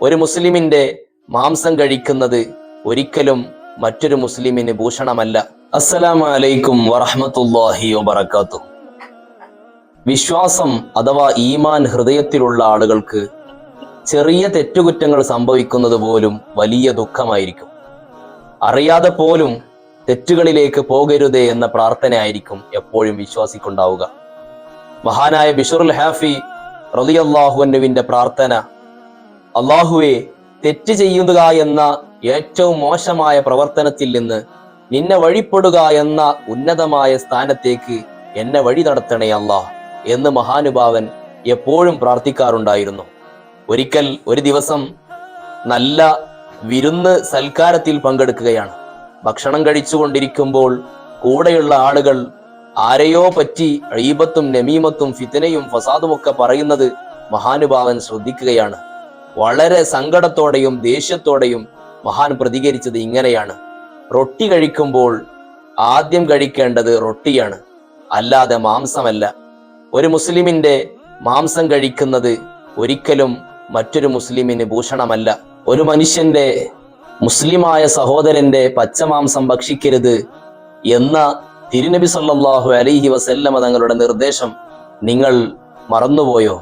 ഒരു മുസ്ലിമിന്റെ മാംസം കഴിക്കുന്നത് ഒരിക്കലും മറ്റൊരു മുസ്ലിമിന് ഭൂഷണമല്ല. അസ്സലാമു അലൈക്കും വറഹ്മത്തുള്ളാഹി വബറകാതുഹു. വിശ്വാസം അഥവാ ഈമാൻ ഹൃദയത്തിലുള്ള ആളുകൾക്ക് ചെറിയ തെറ്റുകുറ്റങ്ങൾ സംഭവിക്കുന്നത് പോലും വലിയ ദുഃഖമായിരിക്കും. അറിയാതെ പോലും തെറ്റുകളിലേക്ക് പോകരുതേ എന്ന പ്രാർത്ഥനയായിരിക്കും എപ്പോഴും വിശ്വാസിക്കുണ്ടാവുക. മഹാനായ ബിശ്റുൽ ഹാഫി റളിയല്ലാഹു അൻഹുവിന്റെ പ്രാർത്ഥന, അല്ലാഹുവേ, തെറ്റ് ചെയ്യുക എന്ന ഏറ്റവും മോശമായ പ്രവർത്തനത്തിൽ നിന്ന് നിന്നെ വഴിപ്പെടുക എന്ന ഉന്നതമായ സ്ഥാനത്തേക്ക് എന്നെ വഴി നടത്തണേ അല്ലാഹ് എന്ന് മഹാനുഭാവൻ എപ്പോഴും പ്രാർത്ഥിക്കാറുണ്ടായിരുന്നു. ഒരിക്കൽ ഒരു ദിവസം നല്ല വിരുന്ന് സൽക്കാരത്തിൽ പങ്കെടുക്കുകയാണ്. ഭക്ഷണം കഴിച്ചുകൊണ്ടിരിക്കുമ്പോൾ കൂടെയുള്ള ആളുകൾ ആരെയോ പറ്റി ഗീബത്തും നമീമത്തും ഫിത്നയും ഫസാദുമൊക്കെ പറയുന്നത് മഹാനുഭാവൻ ശ്രദ്ധിക്കുകയാണ്. വളരെ സങ്കടത്തോടെയും ദേഷ്യത്തോടെയും മഹാൻ പ്രതികരിച്ചത് ഇങ്ങനെയാണ്: റൊട്ടി കഴിക്കുമ്പോൾ ആദ്യം കഴിക്കേണ്ടത് റൊട്ടിയാണ്, അല്ലാതെ മാംസമല്ല. ഒരു മുസ്ലിമിന്റെ മാംസം കഴിക്കുന്നത് ഒരിക്കലും മറ്റൊരു മുസ്ലിമിന് ഭൂഷണമല്ല. ഒരു മനുഷ്യന്റെ മുസ്ലിമായ സഹോദരന്റെ പച്ചമാംസം ഭക്ഷിക്കരുത് എന്ന തിരുനബി സല്ലല്ലാഹു അലൈഹി വസല്ലമ തങ്ങളുടെ നിർദ്ദേശം നിങ്ങൾ മറന്നുപോയോ?